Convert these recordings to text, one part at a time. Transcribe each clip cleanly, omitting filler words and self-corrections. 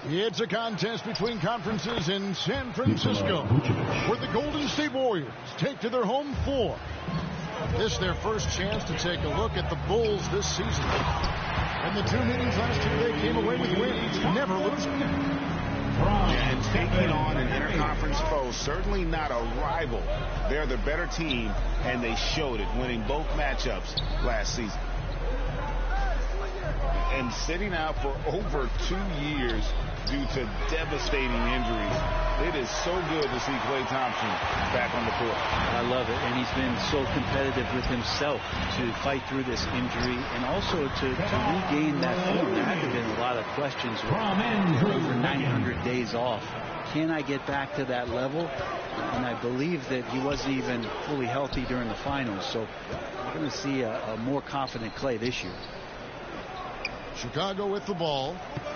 It's a contest between conferences in San Francisco, where the Golden State Warriors take to their home floor. This is their first chance to take a look at the Bulls this season. In the two meetings last year, they came away with wins, never losing. And taking on an interconference foe, certainly not a rival. They're the better team, and they showed it, winning both matchups last season. And sitting out for over 2 years due to devastating injuries. It is so good to see Klay Thompson back on the court. I love it, and he's been so competitive with himself to fight through this injury and also to regain that form. There have been a lot of questions with over 900 days off. Can I get back to that level? And I believe that he wasn't even fully healthy during the finals, so we're going to see a more confident Klay this year. Chicago with the ball.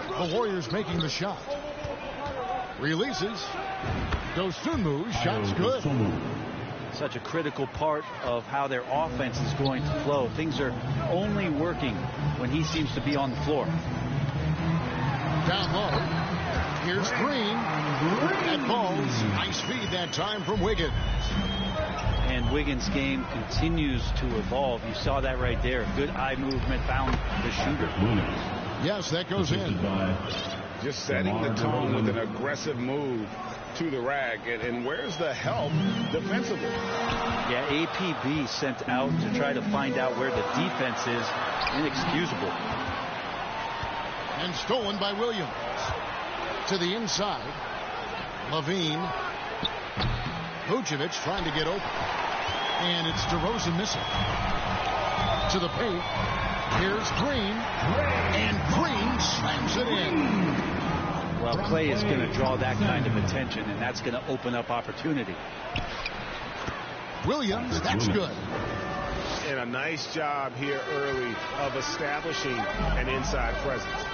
The Warriors making the shot. Releases. Dosunmu. Shot's good. Such a critical part of how their offense is going to flow. Things are only working when he seems to be on the floor. Down low. Here's Green. That falls. Nice feed that time from Wiggins. And Wiggins' game continues to evolve. You saw that right there. Good eye movement, found the shooter. Yes, that goes in. Just setting the tone with an aggressive move to the rack. And where's the help defensively? Yeah, APB sent out to try to find out where the defense is. Inexcusable. And stolen by Williams. To the inside. Levine. Vucevic trying to get open. And it's DeRozan missing. To the paint. Here's Green. And Green slams it in. Well, Klay is going to draw that kind of attention, and that's going to open up opportunity. Williams, that's good. And a nice job here early of establishing an inside presence.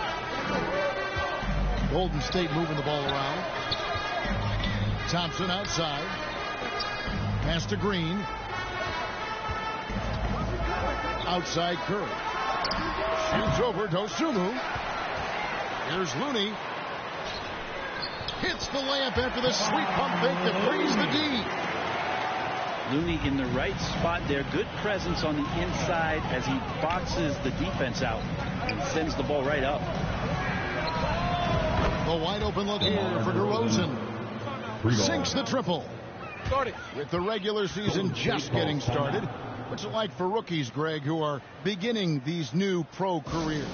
Golden State moving the ball around. Thompson outside. Pass to Green. Outside Curry. Shoots over Dosunmu. Here's Looney. Hits the layup after the sweet pump fake that brings the D. Looney in the right spot there. Good presence on the inside as he boxes the defense out and sends the ball right up. The wide open look here for DeRozan. Sinks the triple. With the regular season just getting started. What's it like for rookies, Greg, who are beginning these new pro careers?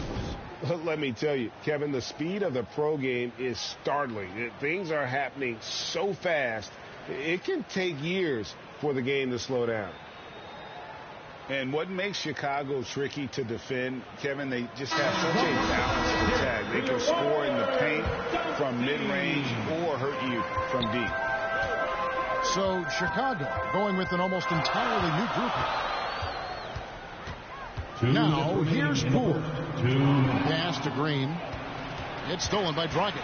Let me tell you, Kevin, the speed of the pro game is startling. Things are happening so fast, it can take years for the game to slow down. And what makes Chicago tricky to defend, Kevin, they just have such a balanced attack. They can score in the paint from mid-range or hurt you from deep. So Chicago going with an almost entirely new group. Now here's Poole. Pass to Green. It's stolen by Dragic.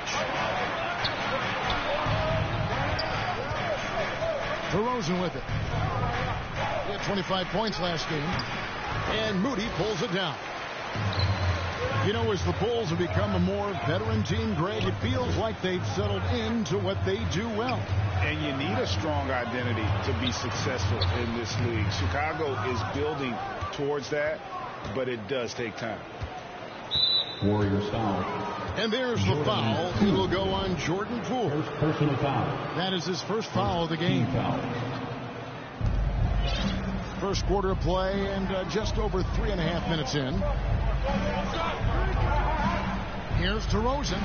DeRozan with it. He had 25 points last game. And Moody pulls it down. You know, as the Bulls have become a more veteran team, Greg, it feels like they've settled into what they do well. And you need a strong identity to be successful in this league. Chicago is building towards that, but it does take time. Warriors foul. And there's the foul. He will go on Jordan Poole. First personal foul. That is his first foul of the game. First quarter of play and just over 3.5 minutes in. Here's DeRozan.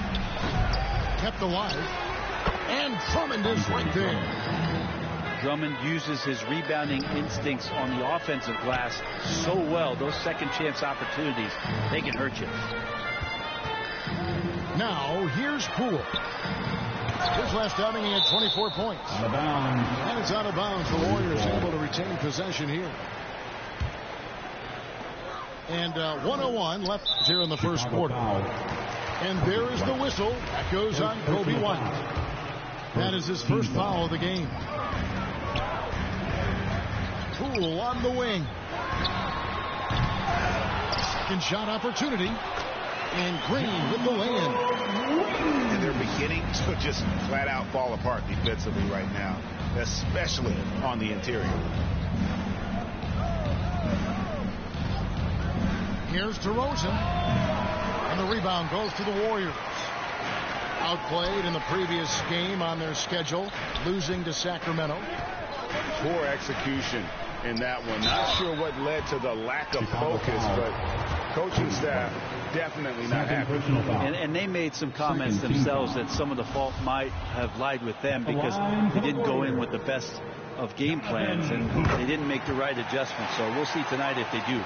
Kept alive. And Drummond is right there. Drummond uses his rebounding instincts on the offensive glass so well. Those second chance opportunities, they can hurt you. Now here's Poole. His last outing, he had 24 points. Out of bounds. And it's out of bounds. The Warriors able to retain possession here. And 1:01 left here in the first quarter. And there is the whistle. That goes on Kobe White. That is his first foul of the game. Poole on the wing. Second shot opportunity. And Green with the lay-in. And they're beginning to just flat out fall apart defensively right now, especially on the interior. Here's DeRozan, and the rebound goes to the Warriors. Outplayed in the previous game on their schedule, losing to Sacramento. Poor execution in that one. Not sure what led to the lack of focus, but coaching staff definitely not happy. And they made some comments themselves that some of the fault might have lied with them because they didn't go in with the best of game plans and they didn't make the right adjustments. So we'll see tonight if they do.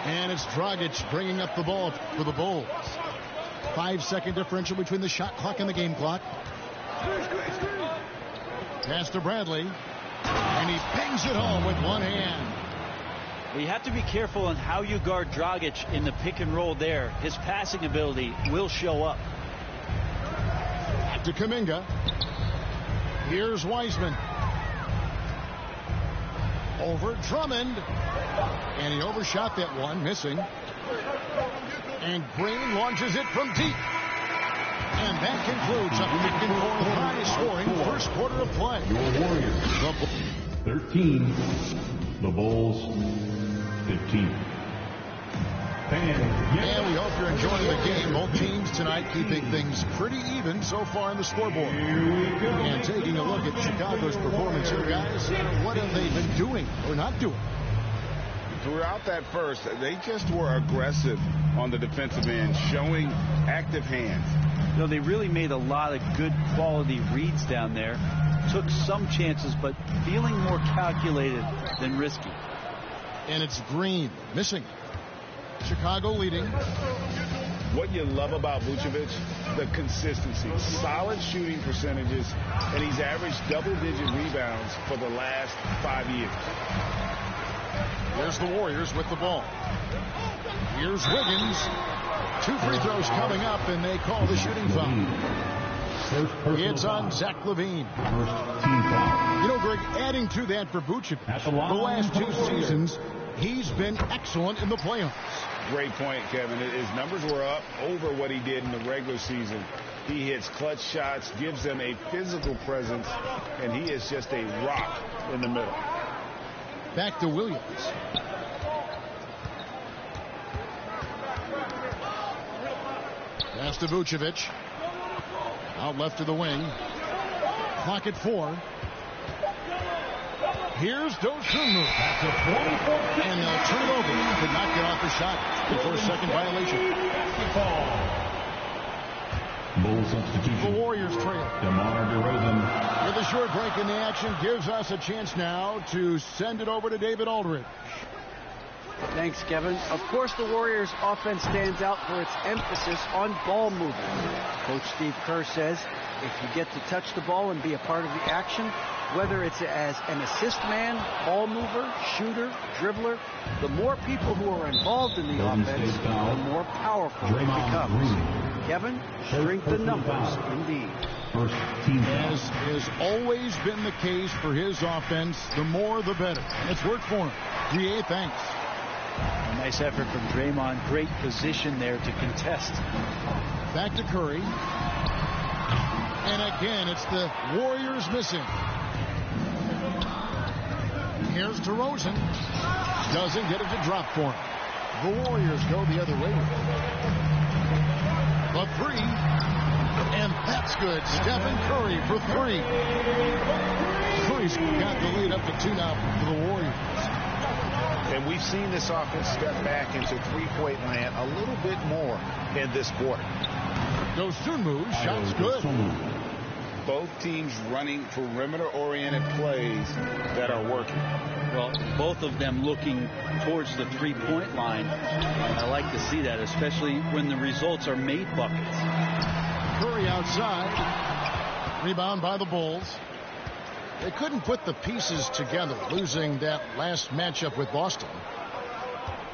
And it's Dragic bringing up the ball for the Bulls. 5-second differential between the shot clock and the game clock. Pass to Bradley, and he pings it home with one hand. You have to be careful on how you guard Dragic in the pick and roll there. His passing ability will show up. Back to Kuminga. Here's Wiseman. Over Drummond. And he overshot that one, missing. And Green launches it from deep. And that concludes a high-scoring first quarter of play. Your Warriors 13, the Bulls 15. And we hope you're enjoying the game. Both teams tonight keeping things pretty even so far on the scoreboard. And taking a look at Chicago's performance here, guys. What have they been doing or not doing? Throughout that first, they just were aggressive on the defensive end, showing active hands. You know, they really made a lot of good quality reads down there. Took some chances, but feeling more calculated than risky. And it's Green missing. Chicago leading. What you love about Vucevic, the consistency, solid shooting percentages, and he's averaged double-digit rebounds for the last 5 years. There's the Warriors with the ball. Here's Wiggins. 2 free throws coming up, and they call the shooting foul. It's on Zach LaVine. You know, Greg, adding to that for Vucevic, the last 2 seasons, he's been excellent in the playoffs. Great point, Kevin. His numbers were up over what he did in the regular season. He hits clutch shots, gives them a physical presence, and he is just a rock in the middle. Back to Williams. Pass to Vucevic. Out left to the wing. Clock at 4. Here's Dosunmu. And they'll turn it over. Could not get off the shot before a second violation. Bull substitution. The Warriors trail. DeMar DeRozan. With a short break in the action, gives us a chance now to send it over to David Aldridge. Thanks, Kevin. Of course, the Warriors' offense stands out for its emphasis on ball movement. Coach Steve Kerr says if you get to touch the ball and be a part of the action, whether it's as an assist man, ball mover, shooter, dribbler, the more people who are involved in the offense, the more powerful it becomes. Kevin, shrink the numbers indeed. First team. As has always been the case for his offense, the more the better. It's worked for him. 3-8, thanks. A nice effort from Draymond. Great position there to contest. Back to Curry. And again, it's the Warriors missing. Here's DeRozan. Doesn't get it to drop for him. The Warriors go the other way. The 3. And that's good. Stephen Curry for 3. Curry's got the lead up to 2 now for the Warriors. And we've seen this offense step back into three-point land a little bit more in this quarter. Dosunmu, shot's good. Both teams running perimeter-oriented plays that are working. Well, both of them looking towards the three-point line. And I like to see that, especially when the results are made buckets. Curry outside. Rebound by the Bulls. They couldn't put the pieces together, losing that last matchup with Boston.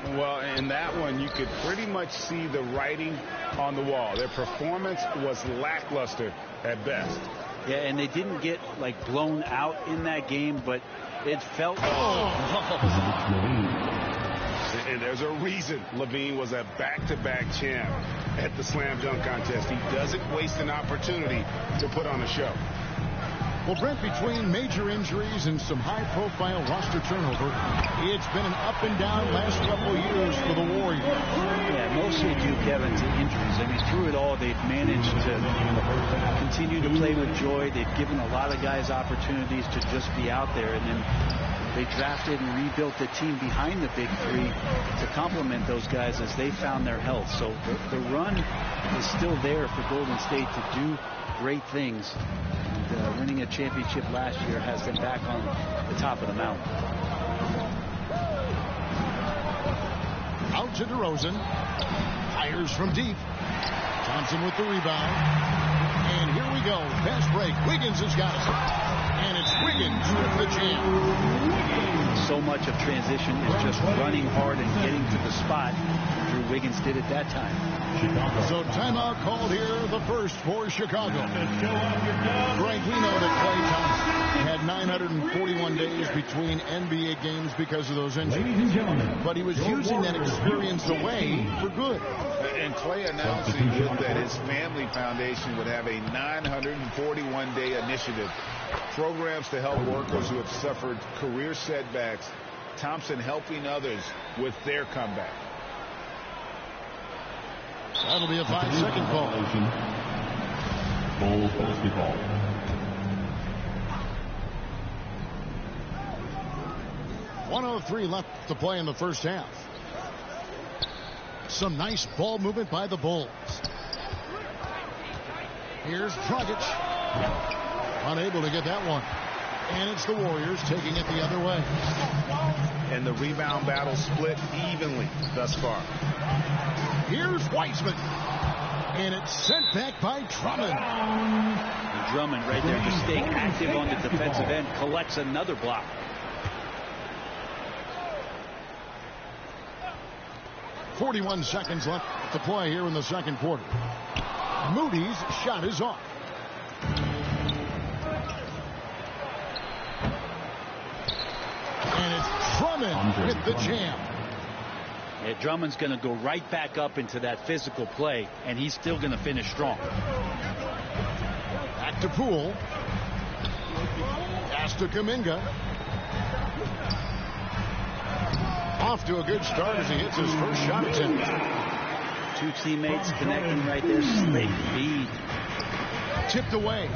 Well, in that one, you could pretty much see the writing on the wall. Their performance was lackluster at best. Yeah, and they didn't get, like, blown out in that game, but it felt... And there's a reason Levine was a back-to-back champ at the slam dunk contest. He doesn't waste an opportunity to put on a show. Well, Brent, between major injuries and some high-profile roster turnover, it's been an up-and-down last couple of years for the Warriors. Yeah, mostly due, Kevin, to injuries. I mean, through it all, they've managed to continue to play with joy. They've given a lot of guys opportunities to just be out there, and then they drafted and rebuilt the team behind the big three to complement those guys as they found their health. So the run is still there for Golden State to do great things. And winning a championship last year has them back on the top of the mountain. Out to DeRozan. Fires from deep. Thompson with the rebound. And here we go. Fast break. Wiggins has got it. And it's Wiggins with the jam. So much of transition is just running hard and getting to the spot. Drew Wiggins did it that time. So timeout called here, the first for Chicago. Frank, we know that Klay Thompson had 941 days between NBA games because of those injuries. But he was using that experience away for good. And Klay announcing that his family foundation would have a 941-day initiative. Programs to help workers who have suffered career setbacks. Thompson helping others with their comeback. That'll be a 5-second call. Bulls basketball. .103 left to play in the first half. Some nice ball movement by the Bulls. Here's Dragic. Unable to get that one. And it's the Warriors taking it the other way. And the rebound battle split evenly thus far. Here's Wiseman. And it's sent back by Drummond. And Drummond right there just staying active on the defensive end, collects another block. .41 seconds left to play here in the second quarter. Moody's shot is off. And it's Drummond with the jam. Yeah, Drummond's going to go right back up into that physical play, and he's still going to finish strong. Back to Poole. Pass to Kuminga. Off to a good start as he hits his first shot attempt. Two teammates connecting right there. Slick feed. Tipped away.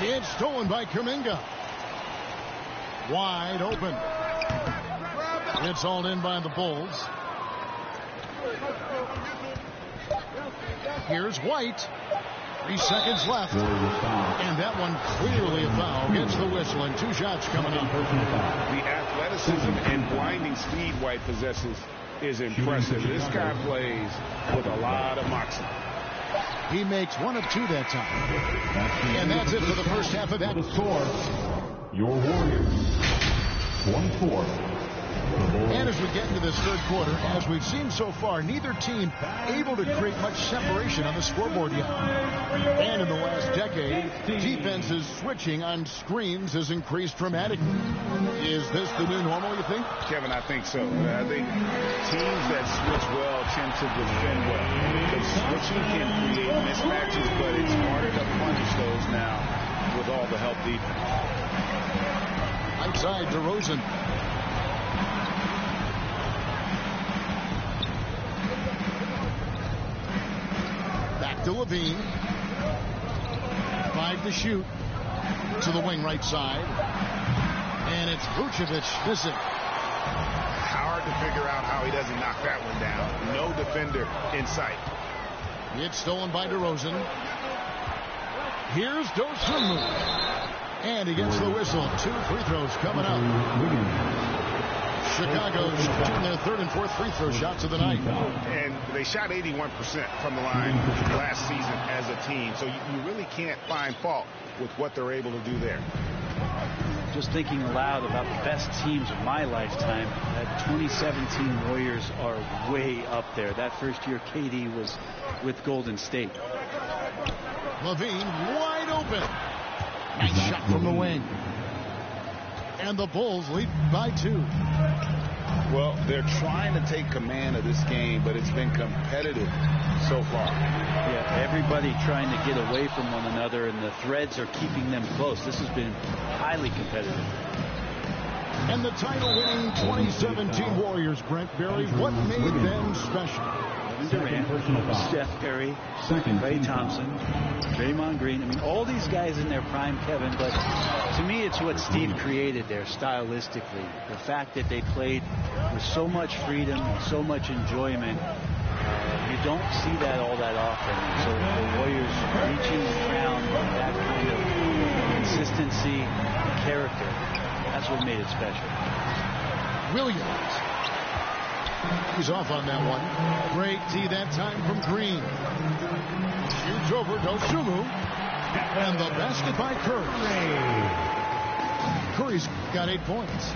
It's stolen by Kuminga. Wide open. It's hauled in by the Bulls. Here's White. 3 seconds left. And that one clearly a foul. Gets the whistle and 2 shots coming up. The athleticism and blinding speed White possesses is impressive. This guy plays with a lot of moxie. He makes 1 of 2 that time. And that's it for the first half of that. The score, your Warriors, 24. And as we get into this third quarter, as we've seen so far, neither team able to create much separation on the scoreboard yet. And in the last decade, defenses switching on screens has increased dramatically. Is this the new normal, you think? Kevin, I think so. I think teams that switch well tend to defend well. The switching can create mismatches, but it's harder to punish those now with all the help defense. Outside DeRozan. To Levine. 5 to shoot. To the wing right side. And it's Vucevic missing. Hard to figure out how he doesn't knock that one down. No defender in sight. It's stolen by DeRozan. Here's Dosunmu. And he gets the whistle. 2 free throws coming up. Chicago's shooting their 3rd and 4th free throw shots of the night. And they shot 81% from the line last season as a team. So you really can't find fault with what they're able to do there. Just thinking aloud about the best teams of my lifetime, that 2017 Warriors are way up there. That first year KD was with Golden State. Levine wide open. Nice shot from the wing. And the Bulls lead by 2. Well, they're trying to take command of this game, but it's been competitive so far. Yeah, everybody trying to get away from one another, and the threads are keeping them close. This has been highly competitive. And the title-winning 2017 Warriors, Brent Berry, what made them special? Kevin Durant, Steph Curry, Klay Thompson, Draymond Green. I mean, all these guys in their prime, Kevin, but to me, it's what Steve created there stylistically. The fact that they played with so much freedom and so much enjoyment. You don't see that all that often. And so the Warriors reaching the crown, that kind of consistency and character, that's what made it special. Williams. He's off on that one. Great D that time from Green. Shoots over Dosunmu. And the basket by Curry. Curry's got 8 points.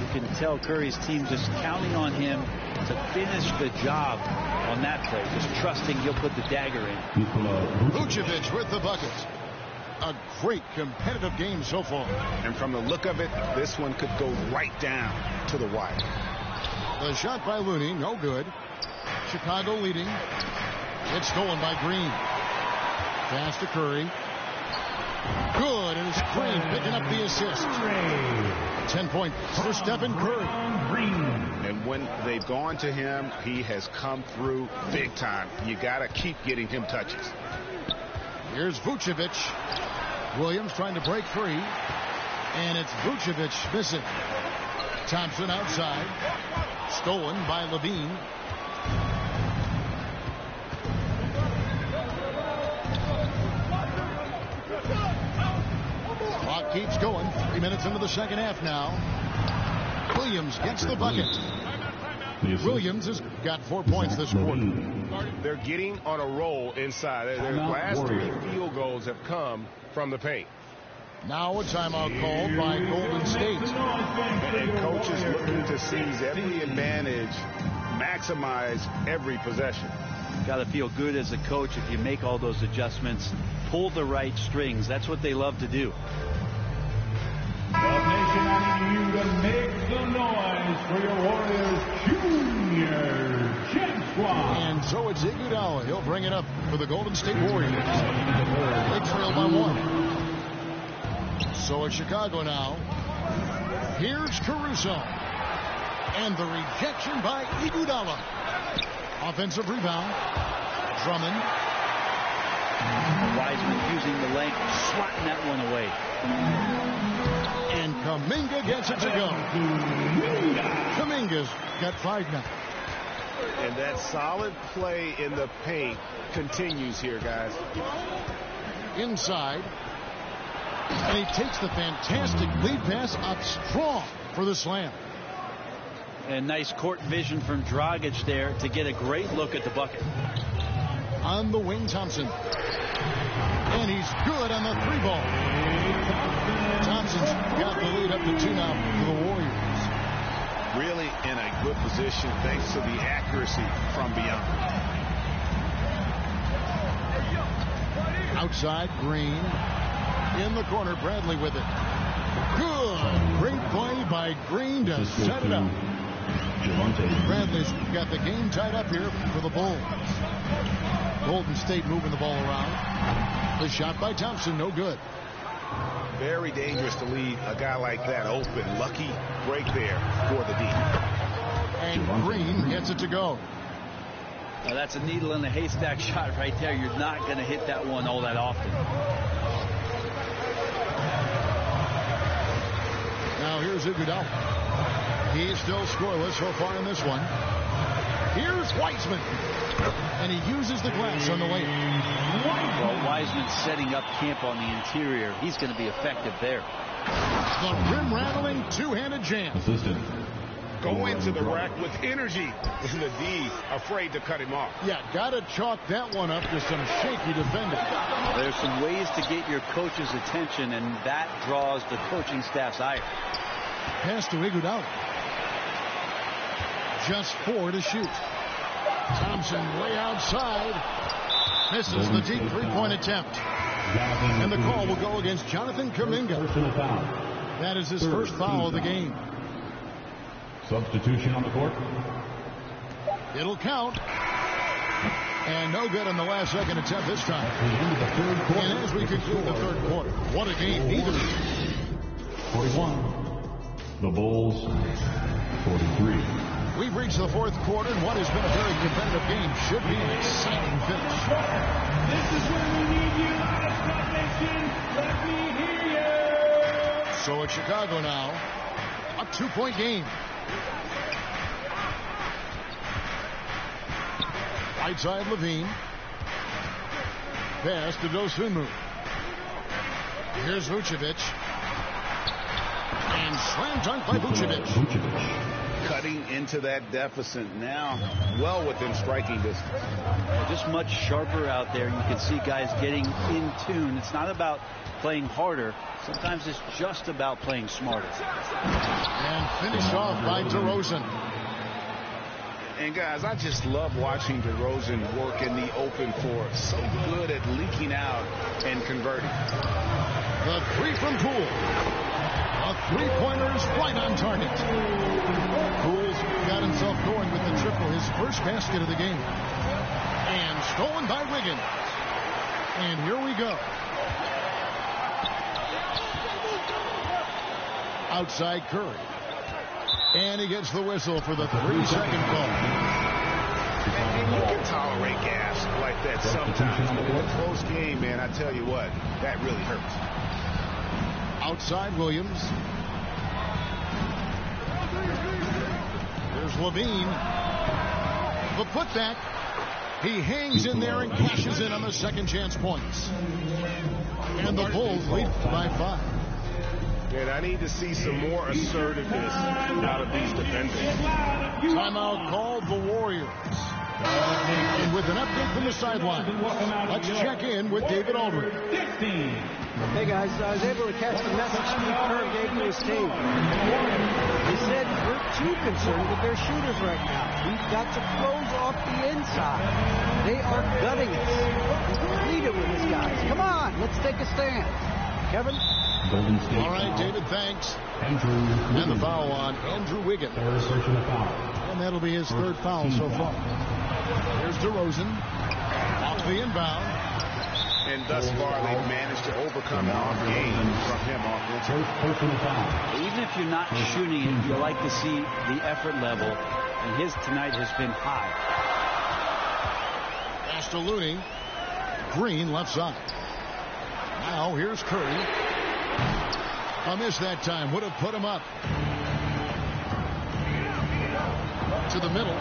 You can tell Curry's team just counting on him to finish the job on that play. Just trusting he'll put the dagger in. Vucevic with the bucket. A great competitive game so far. And from the look of it, this one could go right down to the wire. The shot by Looney, no good. Chicago leading. It's stolen by Green. Pass to Curry. Good, and it's Green picking up the assist. 10 points for Stephen Curry. And when they've gone to him, he has come through big time. You got to keep getting him touches. Here's Vucevic. Williams trying to break free. And it's Vucevic missing. Thompson outside. Stolen by Levine. Clock keeps going. 3 minutes into the second half now. Williams gets the bucket. Williams has got 4 points this quarter. They're getting on a roll inside. Their last 3 field goals have come from the paint. Now a timeout called by Golden State. And coaches looking to seize every advantage, maximize every possession. Got to feel good as a coach if you make all those adjustments, pull the right strings. That's what they love to do. The nation asking you to make the noise for your Warriors Junior Champ Squad. And so it's Iguodala. He'll bring it up for the Golden State Warriors. They trail by 1. So it's Chicago now. Here's Caruso. And the rejection by Iguodala. Offensive rebound. Drummond. Wiseman using the length, swatting that one away. And Kuminga gets it to go. Kuminga's got 5 now. And that solid play in the paint continues here, guys. Inside. And he takes the fantastic lead pass up strong for the slam. And nice court vision from Dragic there to get a great look at the bucket. On the wing, Thompson. And he's good on the 3-ball. Thompson's got the lead up to 2 now for the Warriors. Really in a good position thanks to the accuracy from beyond. Outside, Green. In the corner, Bradley with it. Good. Great play by Green to set it up. Bradley's got the game tied up here for the Bulls. Golden State moving the ball around. The shot by Thompson, no good. Very dangerous to leave a guy like that open. Lucky break there for the D. And Green gets it to go. Now that's a needle in the haystack shot right there. You're not going to hit that one all that often. Now here's Iguodala. He's still scoreless so far in this one. Here's Wiseman. And he uses the glass on the way. Well, Wiseman's setting up camp on the interior. He's going to be effective there. The rim-rattling two-handed jam. Go into the rack with energy. And the D afraid to cut him off. Yeah, got to chalk that one up to some shaky defending. There's some ways to get your coach's attention, and that draws the coaching staff's ire. Pass to Iguodala. Just 4 to shoot. Thompson way outside. Misses the deep 3-point attempt. And the call will go against Jonathan Kuminga. That is his first foul of the game. Substitution on the court. It'll count. And no good on the last second attempt this time. And as we conclude the third quarter, what a game neither. 41. The Bulls, 43. We've reached the fourth quarter, and what has been a very competitive game should be an exciting finish. This is when we need you, Nation. Let me hear you. So it's Chicago now, a 2-point game. Right side Levine. Pass to Dosunmu. Here's Vucevic. And slam dunk by Vucevic. Cutting into that deficit now, well within striking distance. Just much sharper out there. You can see guys getting in tune. It's not about playing harder. Sometimes it's just about playing smarter. And finished off by DeRozan. And guys, I just love watching DeRozan work in the open floor. So good at leaking out and converting. The three from Poole. A three-pointer's right on target. Poole's got himself going with the triple, his first basket of the game. And stolen by Wiggins. And here we go. Outside Curry. And he gets the whistle for the 3-second call. And you can tolerate gas like that sometimes. But in a close game, man, I tell you what, that really hurts. Outside Williams. There's Levine. The putback. He hangs in there and cashes in on the second chance points. And the Bulls lead by 5. And I need to see some more assertiveness out of these defenders. Timeout called the Warriors. And with an update from the sideline, let's check in with David Aldridge. Hey guys, I was able to catch the message Steve Kerr gave to his team. He said we're too concerned with their shooters right now. We've got to close off the inside. They are gutting us. Lead it with us, guys. Come on, let's take a stand. Kevin? All right, David, thanks. And the foul on Andrew Wiggins. And that'll be his third foul so far. Here's DeRozan. Off the inbound. And thus far, they've managed to overcome an off game from him offensively. Even if you're not shooting it, you like to see the effort level. And his tonight has been high. Pass to Looney. Green left side. Now here's Curry. A miss that time. Would have put him up. To the middle.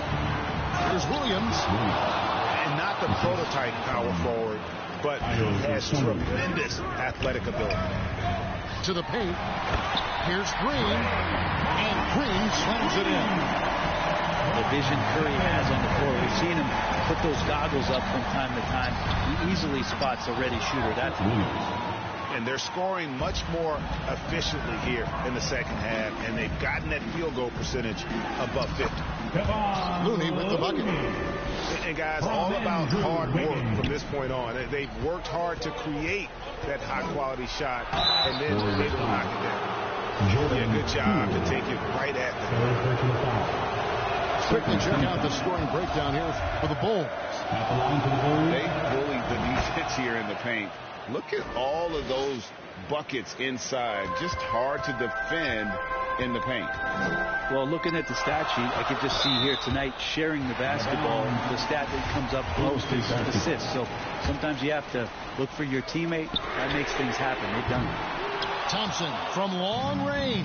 Here's Williams. And not the prototype power forward, but has tremendous athletic ability. To the paint. Here's Green. And Green slams it in. The vision Curry has on the floor. We've seen him put those goggles up from time to time. He easily spots a ready shooter. That's and they're scoring much more efficiently here in the second half, and they've gotten that field goal percentage above 50. Looney with the bucket. And guys, all about hard work from this point on. They've worked hard to create that high-quality shot, and then they don't knock it down. Yeah, good job to take it right at them. Quickly check out the scoring breakdown here for the Bulls. They bullied the defense here in the paint. Look at all of those buckets inside. Just hard to defend in the paint. Well, looking at the stat sheet, I could just see here tonight sharing the basketball. The stat that comes up most is assists. So sometimes you have to look for your teammate. That makes things happen. They've done it. Thompson from long range.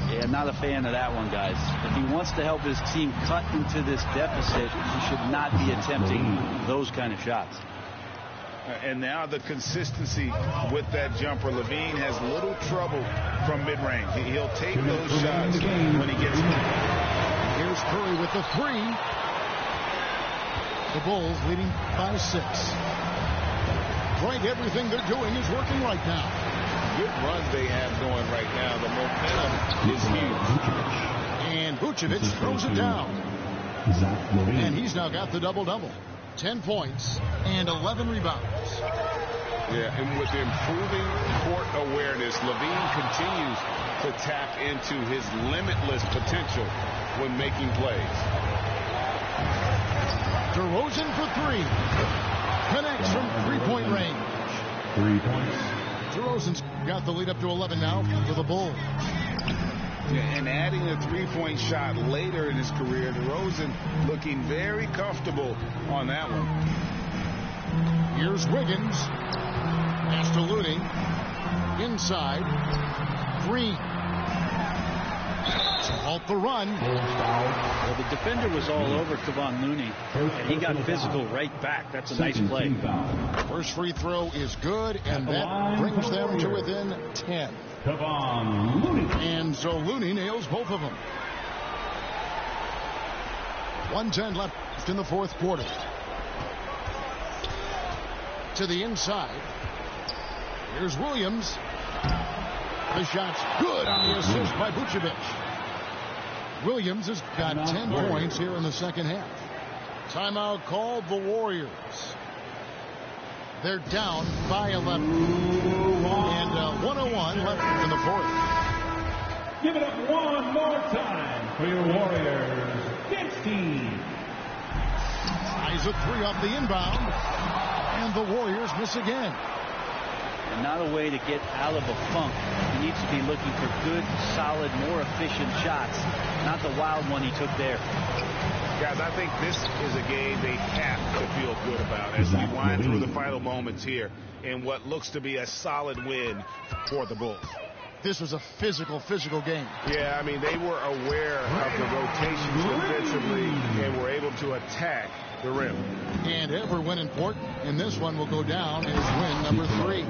Yeah, not a fan of that one, guys. If he wants to help his team cut into this deficit, he should not be attempting those kind of shots. And now the consistency with that jumper. Levine has little trouble from mid-range. He'll take those shots when he gets them. Here's Curry with the three. The Bulls leading by 6. Right, everything they're doing is working right now. Good runs they have going right now. The momentum is huge. And Vucevic throws it down. And he's now got the double-double. 10 points and 11 rebounds. Yeah, and with improving court awareness, Levine continues to tap into his limitless potential when making plays. DeRozan for three. Connects from three-point range. 3 points. DeRozan's got the lead up to 11 now for the Bulls. Yeah, and adding a three-point shot later in his career, DeRozan looking very comfortable on that one. Here's Wiggins. Pass to Looney. Inside. Green. To halt the run. Well, the defender was all over Kevon Looney, and he got physical right back. That's a nice play. First free throw is good, and that brings them to within 10. Kevon Looney. And so Looney nails both of them. 1:10 left in the fourth quarter. To the inside. Here's Williams. The shot's good on the assist by Vucevic. Williams has got 10 points here in the second half. Timeout called the Warriors. They're down by 11. And 1:01 left in the fourth. Give it up one more time for your Warriors. 16. Eyes a three off the inbound. And the Warriors miss again. And not a way to get out of a funk. He needs to be looking for good, solid, more efficient shots. Not the wild one he took there. Guys, I think this is a game they have to feel good about as we wind through the final moments here in what looks to be a solid win for the Bulls. This was a physical game. Yeah, I mean, they were aware of the rotations defensively and were able to attack the rim. And every win important in this one will go down as win number 3.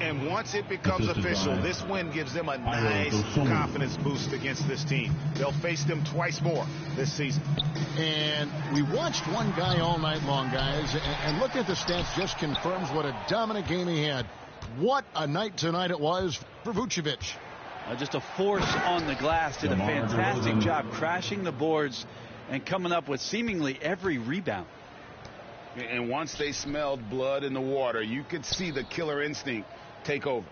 And once it becomes official, this win gives them a nice confidence boost against this team. They'll face them twice more this season. And we watched one guy all night long, guys, and look at the stats, just confirms what a dominant game he had. What a night tonight it was for Vucevic. Just a force on the glass. Did a fantastic job crashing the boards and coming up with seemingly every rebound. And once they smelled blood in the water, you could see the killer instinct take over.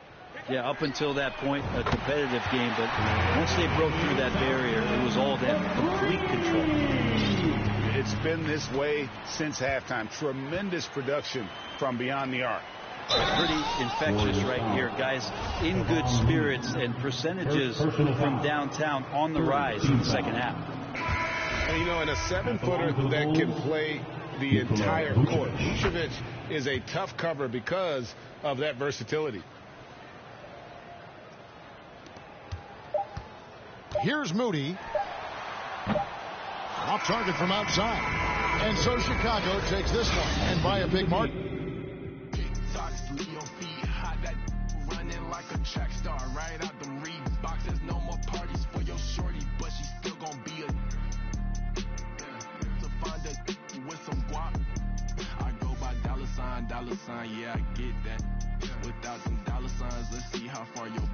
Yeah, up until that point, a competitive game, but once they broke through that barrier, it was all them, complete control. It's been this way since halftime. Tremendous production from beyond the arc. Pretty infectious right here, guys. In good spirits and percentages from downtown on the rise in the second half. And you know, in a 7-footer that can play the entire court, Vucevic is a tough cover because of that versatility. Here's Moody. Off target from outside. And so Chicago takes this one, and by a big margin. Track star right out them Reeboks. There's no more parties for your shorty, but she's still gonna be a to find a with some guap. I go by dollar sign, yeah, I get that. Without some dollar signs, let's see how far your